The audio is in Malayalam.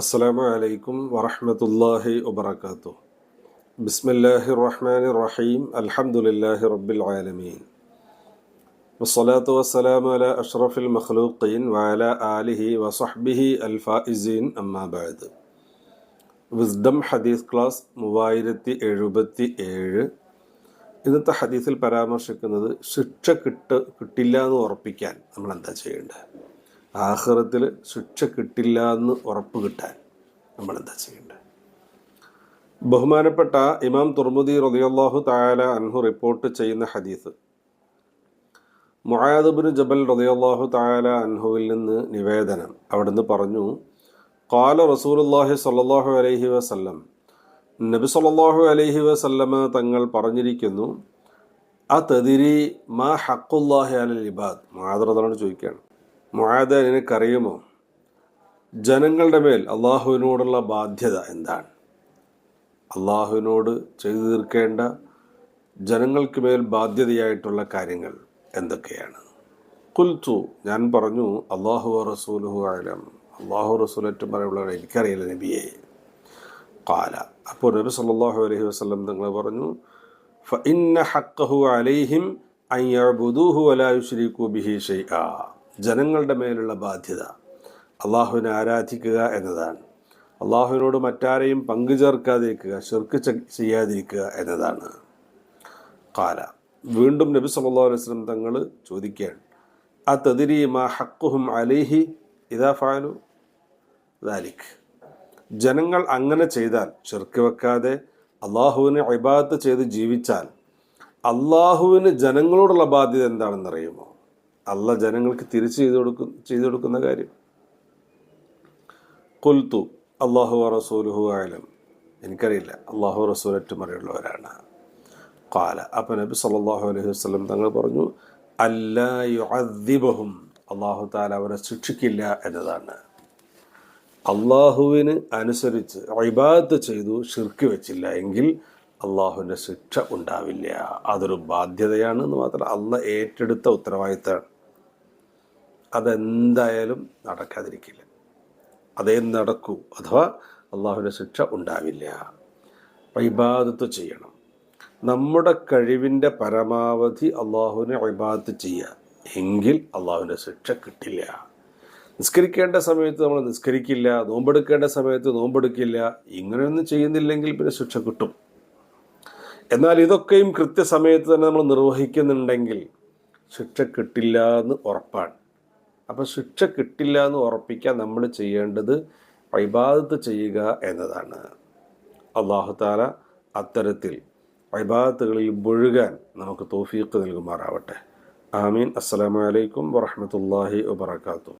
അസ്സലാമു അലൈക്കും വറഹ്മത്തുള്ളാഹി വബറകാതുഹു. ബിസ്മില്ലാഹിർ റഹ്മാനിർ റഹീം. അൽഹംദുലില്ലാഹി റബ്ബിൽ ആലമീൻ. വസ്സലാത്തു വസ്സലാമു അലാ അഷ്റഫിൽ മഖ്ലൂഖീൻ വഅലാ ആലിഹി വസഹ്ബിഹി അൽ ഫായിസീൻ. അമ്മാ ബഅദ്. വിസ്ഡം ഹദീസ് ക്ലാസ് 3077. ഇന്നത്തെ ഹദീസിൽ പരാമർശിക്കുന്നത് ശിക്ഷ കിട്ടില്ല എന്ന് ഉറപ്പിക്കാൻ നമ്മൾ എന്താ ചെയ്യേണ്ടത്, ആഖിറത്തിൽ ശിക്ഷ കിട്ടില്ല എന്ന് ഉറപ്പ് കിട്ടാൻ നമ്മൾ എന്താ ചെയ്യേണ്ടത്. ബഹുമാനപ്പെട്ട ഇമാം തുർമുദി റളിയല്ലാഹു തആല അൻഹു റിപ്പോർട്ട് ചെയ്യുന്ന ഹദീസ്, മുആദ് ഇബ്നു ജബൽ റളിയല്ലാഹു തആല അൻഹുവിൽ നിന്ന് നിവേദനം. അവിടുന്ന് പറഞ്ഞു, ഖാല റസൂലുള്ളാഹി സ്വല്ലല്ലാഹു അലൈഹി വസല്ലം, നബി സല്ലല്ലാഹു അലൈഹി വസല്ലമ തങ്ങൾ പറഞ്ഞിരിക്കുന്നു, അതദ്രി മാ ഹഖ്ഖുല്ലാഹി അലൽ ഇബാദ്. മുആദ് റളിയല്ലാഹു ചോദിക്കുകയാണ്, മുആദ് നിനക്കറിയുമോ ജനങ്ങളുടെ മേൽ അള്ളാഹുവിനോടുള്ള ബാധ്യത എന്താണ്? അള്ളാഹുവിനോട് ചെയ്തു തീർക്കേണ്ട ജനങ്ങൾക്ക് മേൽ ബാധ്യതയായിട്ടുള്ള കാര്യങ്ങൾ എന്തൊക്കെയാണ്? ഖുൽതു, ഞാൻ പറഞ്ഞു, അല്ലാഹു വറസൂലുഹു അഅലം, അള്ളാഹു റസൂലേറ്റവും പറയുള്ളവരെ എനിക്കറിയില്ല നബിയെ. ഖാല, അപ്പോൾ നബി സല്ലല്ലാഹു അലൈഹി വസല്ലം തങ്ങൾ പറഞ്ഞു, ഫഇന്ന ഹഖ്ഖഹു അലൈഹിം അൻ യഅ്ബുദൂഹു വലാ യുശ്രികൂ ബിഹി ഷൈആ. ജനങ്ങളുടെ മേലുള്ള ബാധ്യത അള്ളാഹുവിനെ ആരാധിക്കുക എന്നതാണ്. അള്ളാഹുവിനോട് മറ്റാരെയും പങ്കുചേർക്കാതിരിക്കുക, ശിർക്ക് ചെയ്യാതിരിക്കുക എന്നതാണ്. ഖാല, വീണ്ടും നബി സല്ലല്ലാഹു അലൈഹി വസല്ലം തങ്ങൾ ചോദിക്കുകയാണ്, അതദ്രി മാ ഹഖ്ഖുഹും അലൈഹി ഇദാ ഫഅലു ദാലിക്. ജനങ്ങൾ അങ്ങനെ ചെയ്താൽ, ശിർക്ക് വെക്കാതെ അള്ളാഹുവിനെ ഇബാദത്ത് ചെയ്ത് ജീവിച്ചാൽ, അള്ളാഹുവിന് ജനങ്ങളോടുള്ള ബാധ്യത എന്താണെന്നറിയുമോ? അള്ളാഹ് ജനങ്ങൾക്ക് തിരിച്ച് ചെയ്തു കൊടുക്കുന്ന കാര്യം. ഖുൽതു അല്ലാഹു വറസൂലുഹു അഅലം, എനിക്കറിയില്ല, അള്ളാഹു റസൂലേറ്റവും അറിയുള്ളവരാണ്. ഖാല, അപ്പോൾ നബി സല്ലല്ലാഹു അലൈഹി വസല്ലം തങ്ങൾ പറഞ്ഞു, അല്ലാ യുഅദ്ദിബഹും, അള്ളാഹു തആല അവരെ ശിക്ഷിക്കില്ല എന്നതാണ്. അള്ളാഹുവിന് അനുസരിച്ച് ഇബാദത്ത് ചെയ്തു ശിർക്ക് വെച്ചില്ല എങ്കിൽ അള്ളാഹുവിൻ്റെ ശിക്ഷ ഉണ്ടാവില്ല. അതൊരു ബാധ്യതയാണ് എന്ന് മാത്രമല്ല അള്ളാഹ് ഏറ്റെടുത്ത ഉത്തരവാദിത്തമാണ്. അതെന്തായാലും നടക്കാതിരിക്കില്ല, അതേ നടക്കൂ, അഥവാ അള്ളാഹുവിൻ്റെ ശിക്ഷ ഉണ്ടാവില്ല. ഇബാദത്ത് ചെയ്യണം, നമ്മുടെ കഴിവിൻ്റെ പരമാവധി അള്ളാഹുവിനെ ഇബാദത്ത് ചെയ്യുക, എങ്കിൽ അള്ളാഹുവിൻ്റെ ശിക്ഷ കിട്ടില്ല. നിസ്കരിക്കേണ്ട സമയത്ത് നമ്മൾ നിസ്കരിക്കില്ല, നോമ്പെടുക്കേണ്ട സമയത്ത് നോമ്പെടുക്കില്ല, ഇങ്ങനെയൊന്നും ചെയ്യുന്നില്ലെങ്കിൽ പിന്നെ ശിക്ഷ കിട്ടും. എന്നാൽ ഇതൊക്കെയും കൃത്യസമയത്ത് തന്നെ നമ്മൾ നിർവഹിക്കുന്നുണ്ടെങ്കിൽ ശിക്ഷ കിട്ടില്ല എന്ന് ഉറപ്പാണ്. അപ്പോൾ ശിക്ഷ കിട്ടില്ല എന്ന് ഉറപ്പിക്കാൻ നമ്മൾ ചെയ്യേണ്ടത് ഇബാദത്ത് ചെയ്യുക എന്നതാണ്. അല്ലാഹു തആല അത്തരത്തിൽ ഇബാദത്തുകളിൽ മുഴുകാൻ നമുക്ക് തൗഫീഖ് നൽകുമാറാവട്ടെ. ആമീൻ. അസ്സലാമു അലൈക്കും വറഹ്മത്തുള്ളാഹി വബറകാതുഹു.